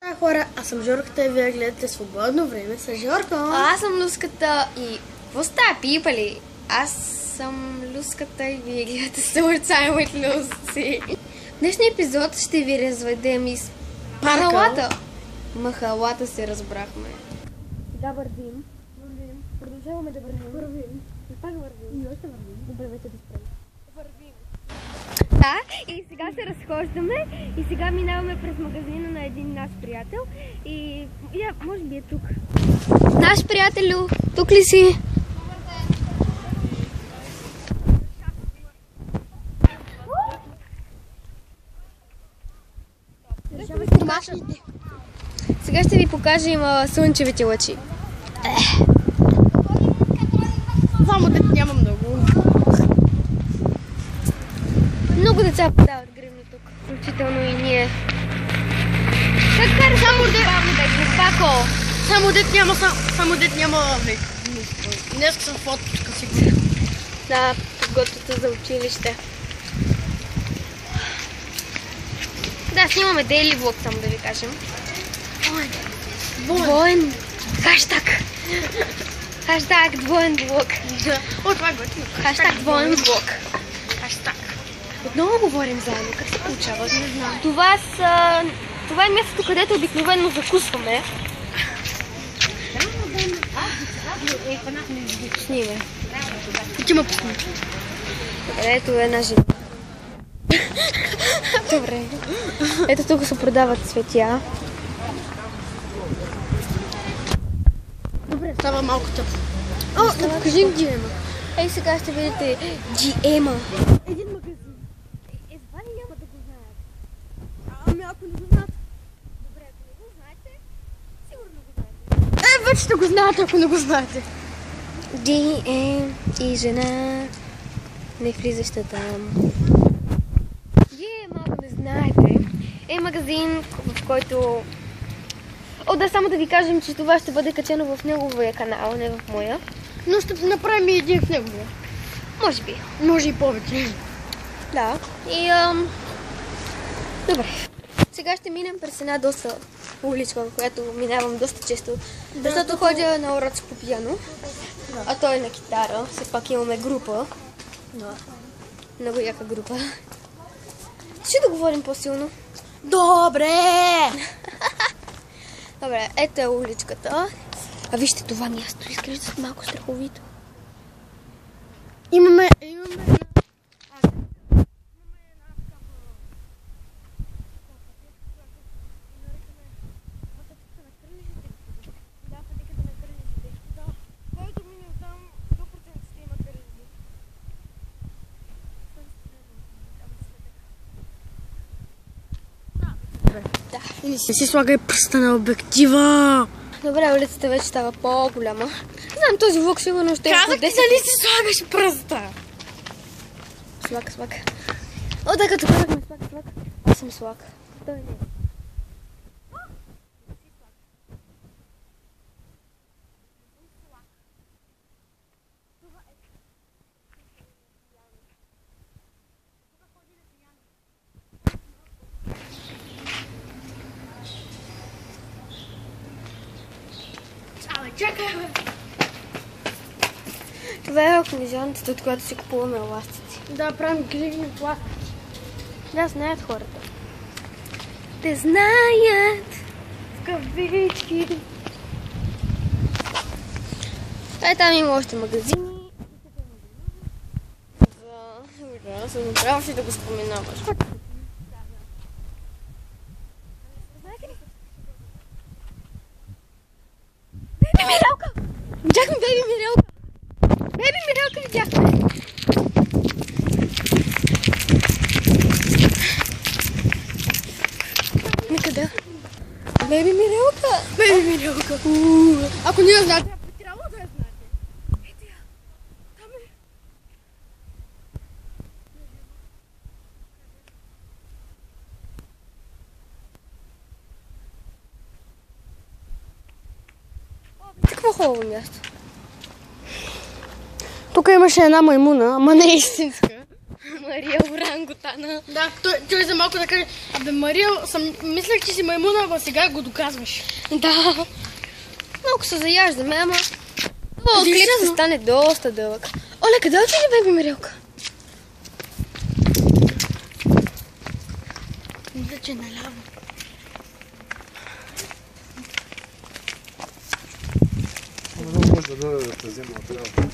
Хора, аз съм Жорката и вие гледате Свободно време с Жорко. Аз съм Люската и... Какво става, пипали? Аз съм Люската и вие гледате Summertime with Lucy. В днешния епизод ще ви разведем из махалата. Махалата се разбрахме. Да, вървим. Продължаваме да вървим. И пак вървим. И още вървим. Добре, вече да спрем. Вървим. Да, и сега се разхождаме и сега минаваме през магазина на един наш приятел и може би е тук. Наш приятелю, тук ли си? Сега ще ви покажем слънчевите лъчи. Само дете няма много. Много деца подават гривни тук, включително и ние. Как кара само глупако? Само дет няма днес съм фоточка сигурно. Да, подготвята за училище. Да, снимаме дейли влог, само да ви кажем. Двоен. Хаштаг. Хаштаг двоен влог. О, това е готино. Хаштаг двоен влог. Хаштаг. Отново говорим заедно. Как се получава? Не знам. Това е мястото, където обикновено закусваме. Снимай. Ти ме пусни. Ето е една жена. Добре. Ето тук се продават цветя. Добре, става малко тъпо. О, да покажим Диема. Ей, сега ще видите Диема. Един магазин. Едва ли няма да го знаят? Ами ако не го знаят. Добре, ако не го знаете, сигурно го знаете. Вече ще го знаете, ако не го знаете. Дием и жена, не влизаща там. Диема, ако не знаете, е магазин, в който... О, да, само да ви кажем, че това ще бъде качено в неговия канал, не в моя. Но ще направим и един в неговия. Може би. Може и повече. Да. И добре. Сега ще минем през една доста уличка, в която минавам доста често. Защото ходя на уроци по пиано. Да. А той е на китара. Все пак имаме група. Да. Много яка група. Ще да говорим по-силно. Добре! Добре, ето е уличката. А вижте това място. Изглежда малко страховито. Имаме и си слагай пръста на обектива. Добре, улицата вече става по-голяма. Знам, този влог сигурно ще е Казах ти, дали си слагаш пръста? Слак. О, да, като казахме слак. Аз съм слак. Той не е. Чакай, Това е книжаницата, от която си купуваме еластици. да правим гривни пластики. Да, знаят хората. Те знаят. В кавички. Там има още магазини. Да, трябваше да го споменаваш. Беби Мирелка! Видяхме Беби Мирелка! Беби Мирелка видяхме! Никъде. Беби Мирелка! Ако не я знаете, трябва да я знаете. Ето я. Там е. Какво хубаво място. Тук имаше една маймуна, ама не е истинска. Мария Оранг. орангутана. Да, той за малко да каже, абе Мария, мислех, че си маймуна, ама сега го доказваш. Да. Малко се заяждаме, ама... О, клип ще стане доста дълъг. Оле, къде отиде беби Марилка? Мисля, че наляво. Много може да дойде да те взема трябва.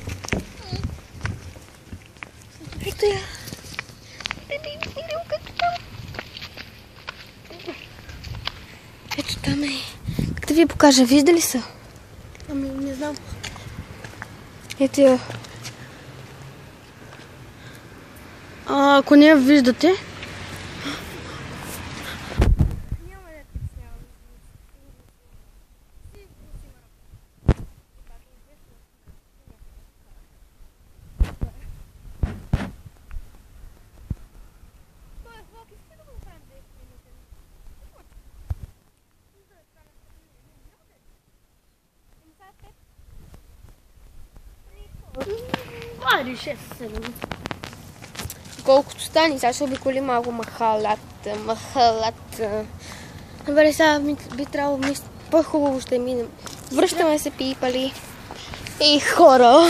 Ето я. Беби Марилка там. Ето там е. Как да ви я покажа? Виждали са? Ами, не знам. Ето я. Ако не я виждате, ари 6-7. Колкото стане, сега ще обиколи малко махалата. Добре, сега би трябвало по-хубаво ще минем. Връщаме се, пипали. Ей, хора!